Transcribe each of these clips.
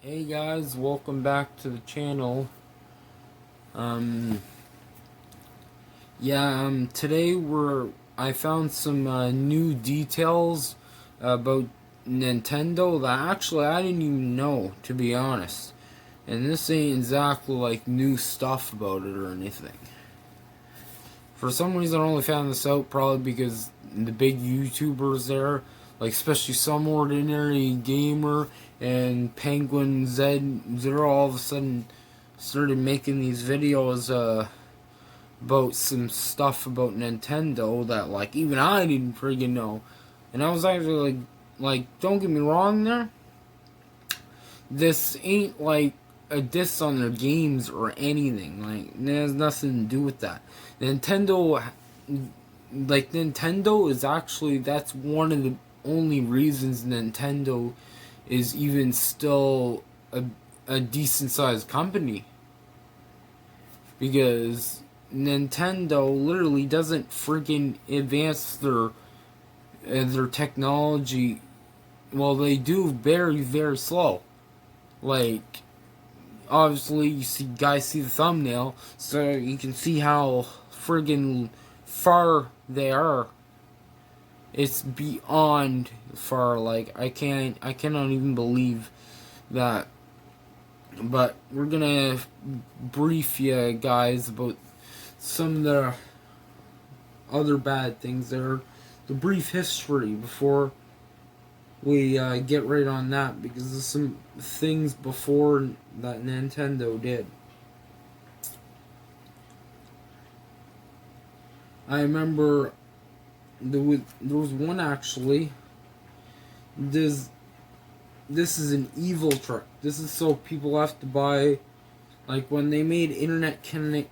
Hey guys, welcome back to the channel. Um, today I found some new details about Nintendo that actually I didn't even know, to be honest. And this ain't exactly like new stuff about it or anything. For some reason, I only found this out probably because the big YouTubers there, like especially Some Ordinary Gamer and Penguin Z, they're all of a sudden started making these videos about some stuff about Nintendo that like even I didn't friggin' know. And I was actually like don't get me wrong there. This ain't like a diss on their games or anything. Like, it has nothing to do with that. Nintendo, Nintendo is actually, that's one of the only reasons Nintendo is even still a decent sized company. Because Nintendo literally doesn't freaking advance their technology. Well, they do very, very slow. Like, obviously you see the thumbnail, so you can see how friggin' far they are. It's beyond far. Like I cannot even believe that. But we're gonna brief you guys about some of the other bad things there, the brief history before we get right on that, because there's some things before that Nintendo did. I remember there was one actually. This is an evil trick. This is so people have to buy, like when they made internet connectivity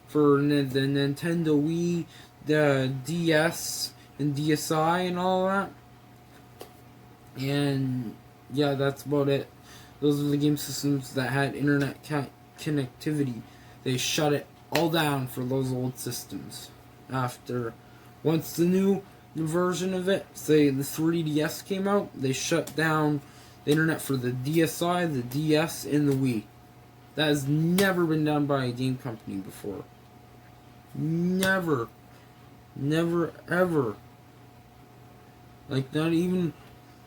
for the Nintendo Wii, the DS and DSi and all that. And yeah, that's about it. Those are the game systems that had internet connectivity. They shut it all down for those old systems. Once the new version of it, say the 3DS came out, they shut down the internet for the DSi, the DS, and the Wii. That has never been done by a game company before. Never. Never, ever. Like, not even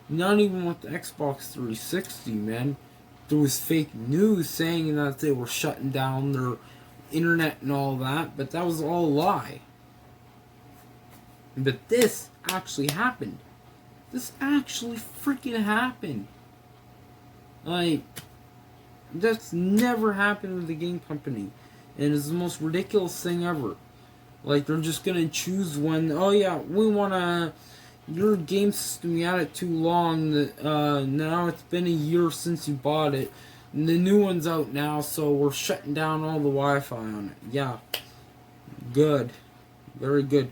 with the Xbox 360, man. There was fake news saying that they were shutting down their internet and all that, but that was all a lie. But this actually happened. This actually freaking happened. Like, that's never happened with a game company. And it's the most ridiculous thing ever. Like, they're just gonna choose one. Oh yeah, we wanna. Your game system, you had it too long. Now it's been a year since you bought it. And the new one's out now, so we're shutting down all the Wi-Fi on it. Yeah. Good. Very good.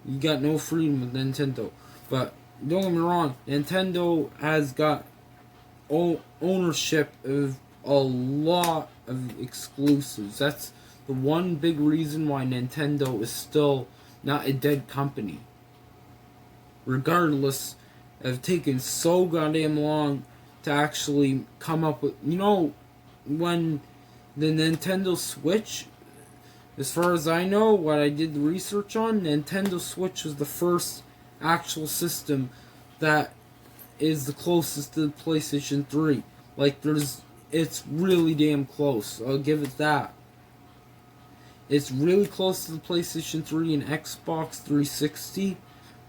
You got no freedom with Nintendo. But don't get me wrong, Nintendo has got ownership of a lot of exclusives. That's the one big reason why Nintendo is still not a dead company. Regardless of taking so goddamn long to actually come up with, when the Nintendo Switch, as far as I know, what I did the research on, Nintendo Switch was the first actual system that is the closest to the PlayStation 3. Like, it's really damn close. I'll give it that. It's really close to the PlayStation 3 and Xbox 360,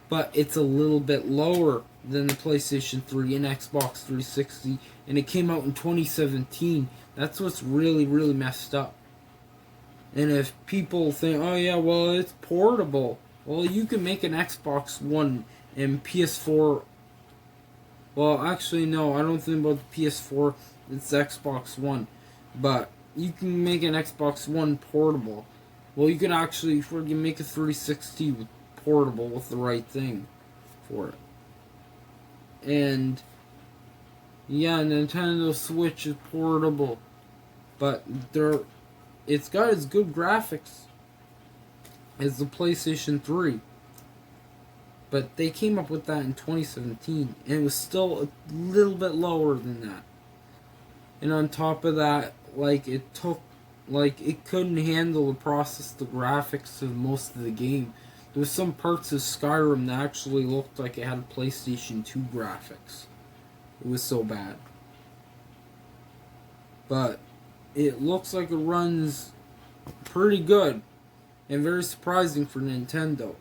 but it's a little bit lower than the PlayStation 3 and Xbox 360, and it came out in 2017. That's what's really, really messed up. And if people think, oh yeah, well, it's portable. Well, you can make an Xbox One and PS4. Well, actually, no, I don't think about the PS4. It's Xbox One. But you can make an Xbox One portable. Well, you can actually make a 360 portable with the right thing for it. And yeah, Nintendo Switch is portable. But it's got as good graphics as the PlayStation 3. But they came up with that in 2017, and it was still a little bit lower than that. And on top of that, like it couldn't handle the process, the graphics of most of the game. There was some parts of Skyrim that actually looked like it had PlayStation 2 graphics. It was so bad. But it looks like it runs pretty good and very surprising for Nintendo.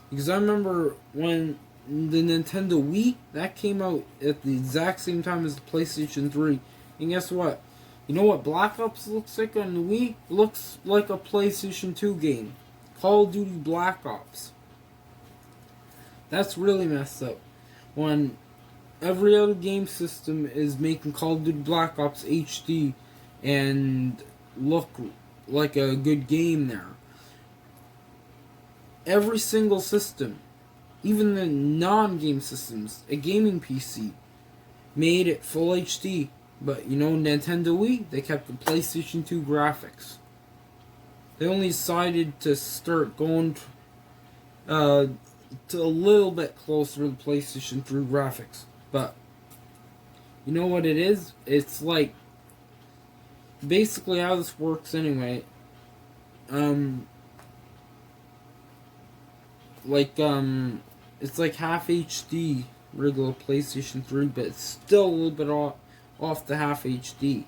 Because I remember when the Nintendo Wii, that came out at the exact same time as the PlayStation 3. And guess what? You know what Black Ops looks like on the Wii? It looks like a PlayStation 2 game. Call of Duty Black Ops. That's really messed up. When every other game system is making Call of Duty Black Ops HD and look like a good game there. Every single system, even the non-game systems, a gaming PC, made it full HD. But you know, Nintendo Wii, they kept the PlayStation 2 graphics. They only decided to start going to a little bit closer to the PlayStation 3 graphics. But you know what it is? It's like basically how this works anyway. It's like half HD regular PlayStation 3, but it's still a little bit off the half HD.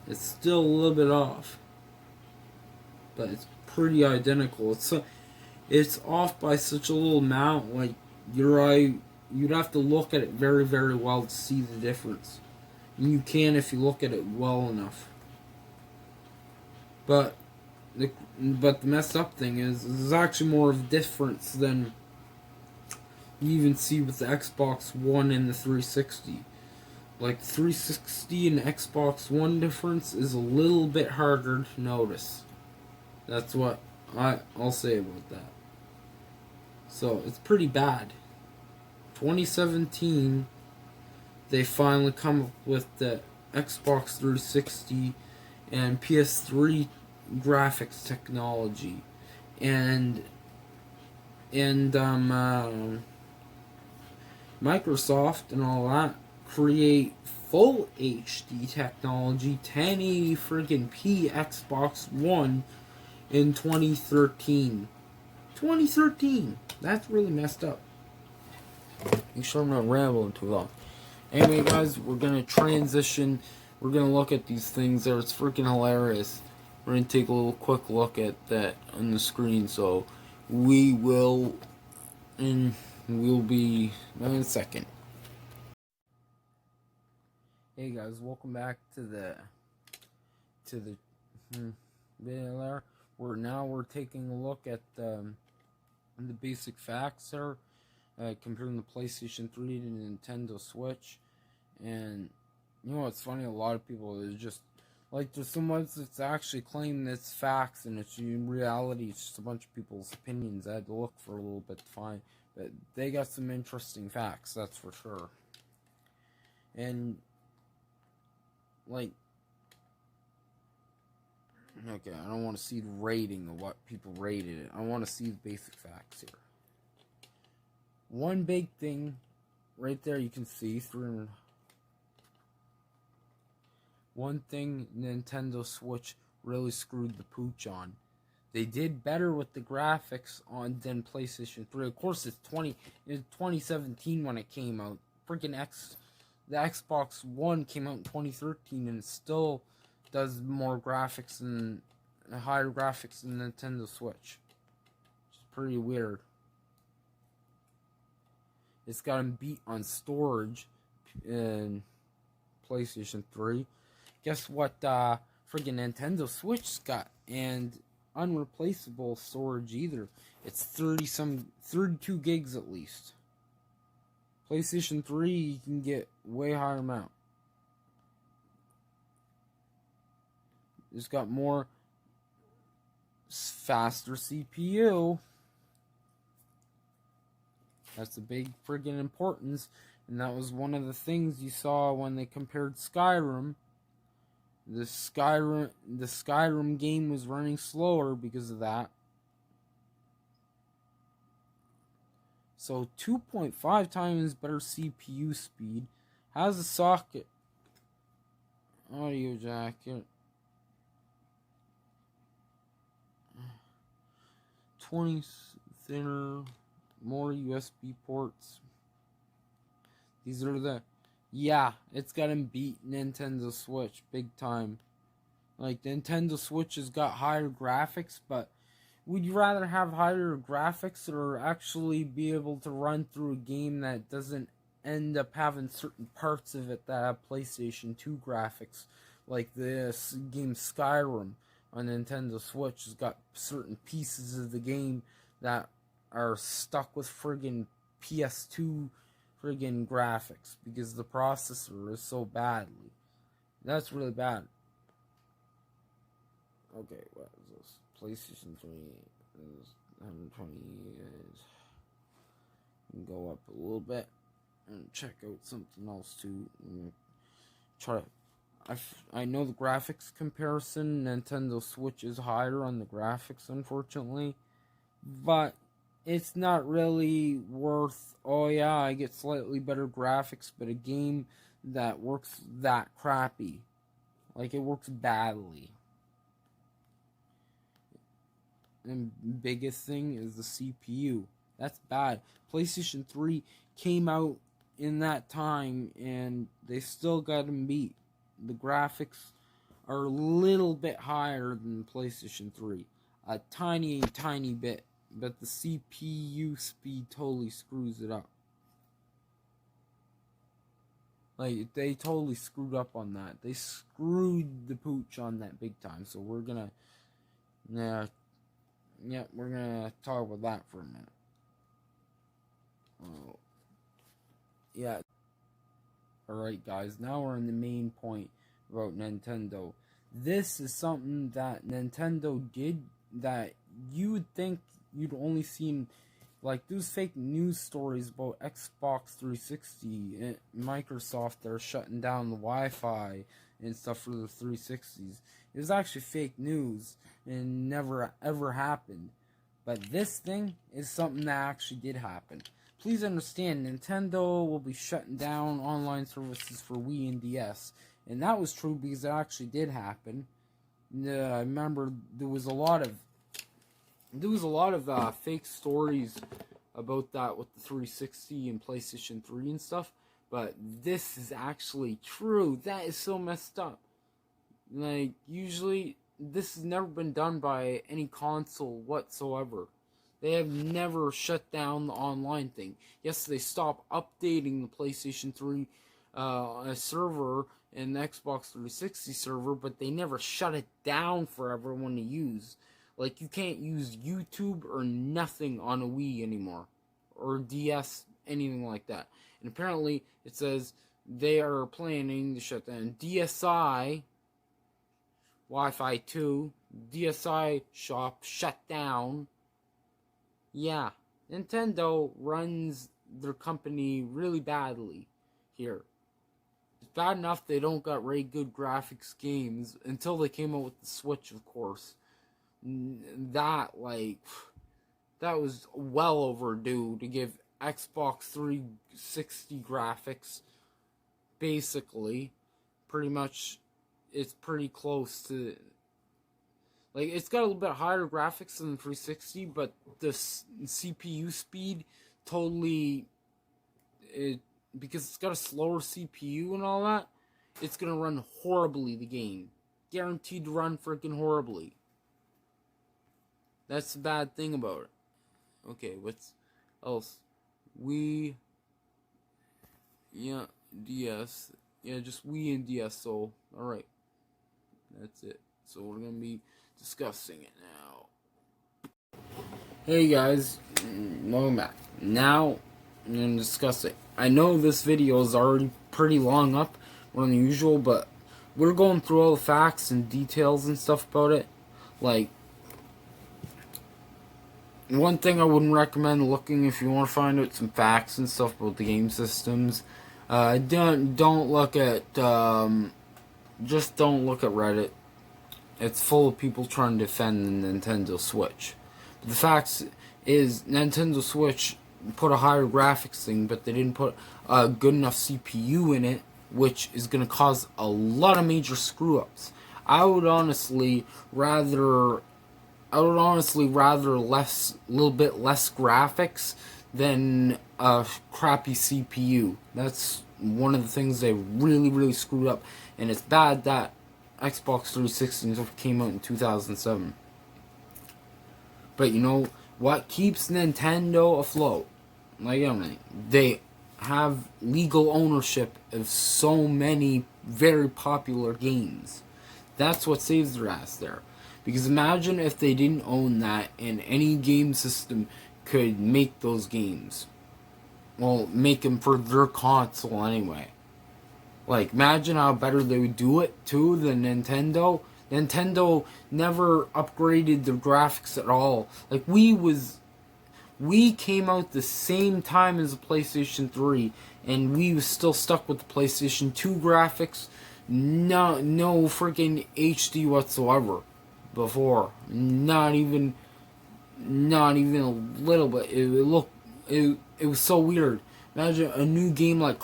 It's still a little bit off, but it's pretty identical. It's off by such a little amount. Like your eye, you'd have to look at it very, very well to see the difference. And you can if you look at it well enough. But the messed up thing is there's actually more of a difference than you even see with the Xbox One and the 360. Like 360 and Xbox One difference is a little bit harder to notice. That's what I'll say about that. So it's pretty bad. 2017, they finally come up with the Xbox 360 and PS3 graphics technology, and Microsoft and all that create full HD technology 1080 friggin' P Xbox One in 2013. 2013. That's really messed up. Make sure I'm not rambling too long. Anyway, guys, we're gonna transition. We're gonna look at these things there. It's freaking hilarious. We're gonna take a little quick look at that on the screen. So we will, and we'll be in a second. Hey guys, welcome back to the video there. We're taking a look at the basic facts there, comparing the PlayStation 3 to the Nintendo Switch. And you know what's funny? A lot of people is just like, there's some ones that's actually claim that it's facts, and it's in reality it's just a bunch of people's opinions. I had to look for a little bit to find, but they got some interesting facts, that's for sure. And like, okay, I don't want to see the rating of what people rated it. I want to see the basic facts here. One big thing right there, you can see through. One thing Nintendo Switch really screwed the pooch on. They did better with the graphics on than PlayStation 3. Of course, it's 2017 when it came out. The Xbox One came out in 2013 and it still does more graphics and higher graphics than Nintendo Switch. It's pretty weird. It's got them beat on storage in PlayStation 3. Guess what friggin' Nintendo Switch's got? And unreplaceable storage either. It's 32 gigs at least. PlayStation 3, you can get way higher amount. It's got more faster CPU. That's a big friggin' importance. And that was one of the things you saw when they compared Skyrim. The Skyrim game was running slower because of that. So 2.5 times better CPU speed. Has a socket, audio jacket, 20 thinner, more USB ports. These are the, yeah, it's got him beat Nintendo Switch big time. Like, Nintendo Switch has got higher graphics, but would you rather have higher graphics or actually be able to run through a game that doesn't end up having certain parts of it that have PlayStation 2 graphics? Like this game Skyrim on Nintendo Switch has got certain pieces of the game that are stuck with friggin' PS2 friggin' graphics because the processor is so badly. That's really bad. Okay, what is this? PlayStation 3 is 120. Go up a little bit and check out something else too. Try to. I know the graphics comparison. Nintendo Switch is higher on the graphics, unfortunately, but it's not really worth. Oh yeah, I get slightly better graphics, but a game that works that crappy, like it works badly. And biggest thing is the CPU. That's bad. PlayStation 3 came out in that time and they still got them beat. The graphics are a little bit higher than PlayStation 3. A tiny bit. But the CPU speed totally screws it up. Like, they totally screwed up on that. They screwed the pooch on that big time. So we're gonna... Yeah, we're gonna talk about that for a minute. Oh, yeah. Alright, guys, now we're in the main point about Nintendo. This is something that Nintendo did that you would think you'd only seen, like, those fake news stories about Xbox 360 and Microsoft that are shutting down the Wi-Fi and stuff for the 360s. It was actually fake news and never ever happened. But this thing is something that actually did happen. Please understand, Nintendo will be shutting down online services for Wii and DS. And that was true because it actually did happen. I remember there was a lot of fake stories about that with the 360 and PlayStation 3 and stuff. But this is actually true. That is so messed up. Like, usually, this has never been done by any console whatsoever. They have never shut down the online thing. Yes, they stopped updating the PlayStation 3 server and the Xbox 360 server, but they never shut it down for everyone to use. Like, you can't use YouTube or nothing on a Wii anymore. Or DS, anything like that. And apparently, it says they are planning to shut down DSi, Wi-Fi 2, DSi shop shut down. Yeah, Nintendo runs their company really badly here. It's bad enough they don't got very good graphics games until they came out with the Switch, of course. That was well overdue to give Xbox 360 graphics. Basically, pretty much, it's pretty close to... Like, it's got a little bit higher graphics than the 360, but the CPU speed totally... because it's got a slower CPU and all that, it's going to run horribly, the game. Guaranteed to run freaking horribly. That's the bad thing about it. Okay, what's else? Wii... Yeah, DS. Yeah, just Wii and DS, so... Alright. That's it. So we're going to be discussing it now. Hey guys, welcome back. Now, I'm going to discuss it. I know this video is already pretty long up, more than usual, but we're going through all the facts and details and stuff about it. Like, one thing I wouldn't recommend looking if you want to find out some facts and stuff about the game systems. Don't look at just don't look at Reddit. It's full of people trying to defend the Nintendo Switch. But the fact is, Nintendo Switch put a higher graphics thing, but they didn't put a good enough CPU in it, which is going to cause a lot of major screw ups. I would honestly rather a little bit less graphics than a crappy CPU. That's one of the things they really screwed up, and it's bad that Xbox 360 came out in 2007. But you know what keeps Nintendo afloat? Like, I mean, they have legal ownership of so many very popular games. That's what saves their ass there. Because imagine if they didn't own that and any game system could make those games. Well, make them for their console anyway. Like, imagine how better they would do it too than Nintendo. Nintendo never upgraded their graphics at all. Like, we came out the same time as the PlayStation 3, and we was still stuck with the PlayStation 2 graphics. No freaking HD whatsoever before. Not even a little bit. It was so weird. Imagine a new game like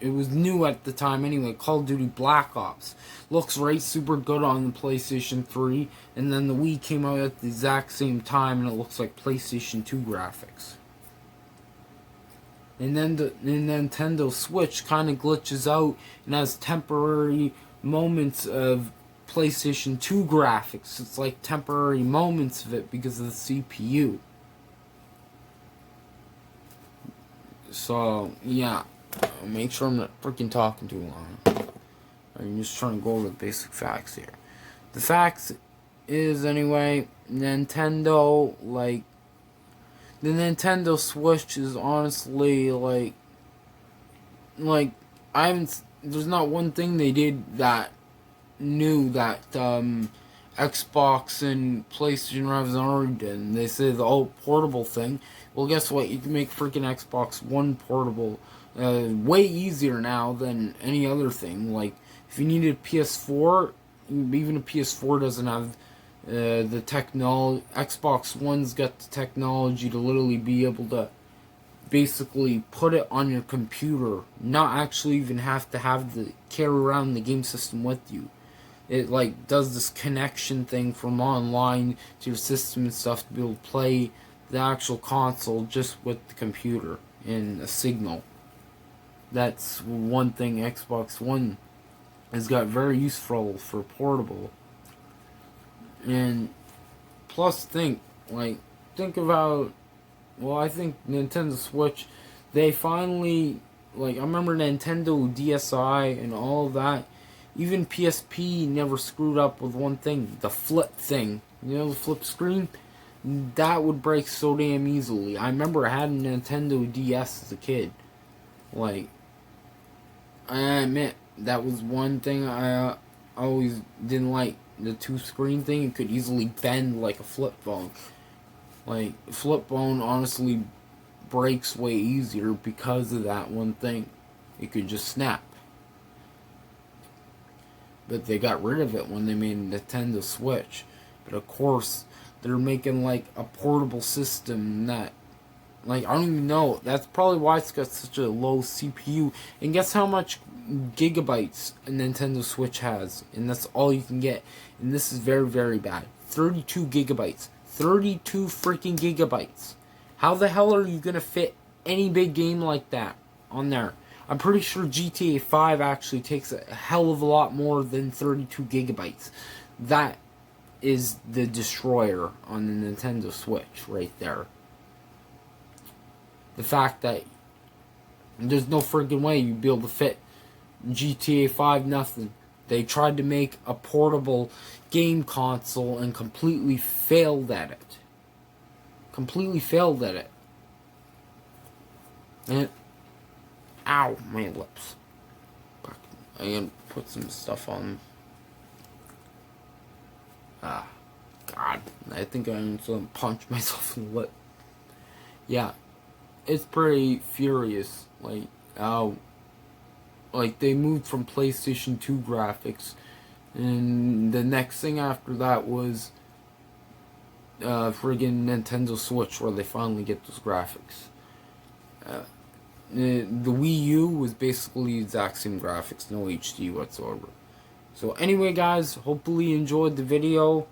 it was new at the time anyway, Call of Duty Black Ops. Looks right super good on the PlayStation 3, and then the Wii came out at the exact same time and it looks like PlayStation 2 graphics. And then the Nintendo Switch kind of glitches out and has temporary moments of PlayStation 2 graphics. It's like temporary moments of it because of the CPU. So, yeah. Make sure I'm not freaking talking too long. I'm just trying to go over the basic facts here. The facts is, anyway, Nintendo, like, the Nintendo Switch is honestly, like, there's not one thing they did that new that, Xbox and PlayStation have already done. They say the whole portable thing. Well, guess what? You can make freaking Xbox One portable way easier now than any other thing. Like, if you needed a PS4, even a PS4 doesn't have the technology. Xbox One's got the technology to literally be able to basically put it on your computer, not actually even have to carry around the game system with you. It like does this connection thing from online to your system and stuff to be able to play the actual console just with the computer and a signal. That's one thing Xbox One has got very useful for portable. And plus think about, well, I think Nintendo Switch, they finally, like, I remember Nintendo DSi and all of that. Even PSP never screwed up with one thing, the flip thing. You know, the flip screen? That would break so damn easily. I remember I had a Nintendo DS as a kid. Like, I admit, that was one thing I always didn't like. The two screen thing, it could easily bend like a flip phone. Like, flip phone honestly breaks way easier because of that one thing. It could just snap. But they got rid of it when they made a Nintendo Switch. But of course, they're making like a portable system that, like, I don't even know. That's probably why it's got such a low CPU. And guess how much gigabytes a Nintendo Switch has? And that's all you can get. And this is very, very bad. 32 gigabytes. 32 freaking gigabytes. How the hell are you going to fit any big game like that on there? I'm pretty sure GTA 5 actually takes a hell of a lot more than 32 gigabytes. That is the destroyer on the Nintendo Switch right there. The fact that there's no freaking way you'd be able to fit GTA 5 nothing. They tried to make a portable game console and completely failed at it. Completely failed at it. And ow, my lips. I gotta put some stuff on. Ah, God. I think I'm gonna punch myself in the lip. Yeah. It's pretty furious. Like, how, like, they moved from PlayStation 2 graphics. And the next thing after that was friggin' Nintendo Switch, where they finally get those graphics. The Wii U was basically the exact same graphics, no HD whatsoever. So anyway, guys, hopefully you enjoyed the video,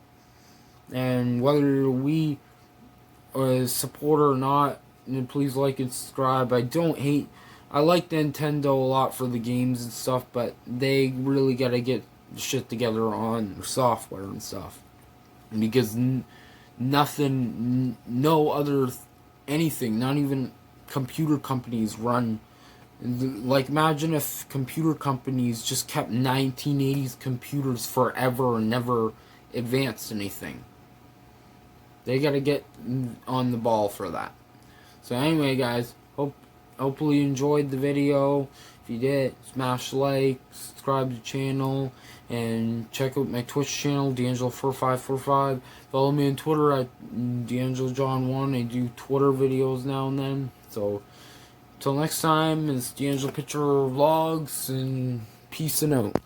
and whether you're a Wii supporter or not, please like and subscribe. I like Nintendo a lot for the games and stuff, but they really gotta get shit together on their software and stuff, because anything, not even computer companies run. Like, imagine if computer companies just kept 1980s computers forever and never advanced anything. They gotta get on the ball for that. So anyway, guys, hopefully you enjoyed the video. If you did, smash like, subscribe to the channel, and check out my Twitch channel, D'Angelo4545. Follow me on Twitter at D'AngeloJohn1. I do Twitter videos now and then. So, till next time, it's D'Angelo Picture Vlogs, and peace and out.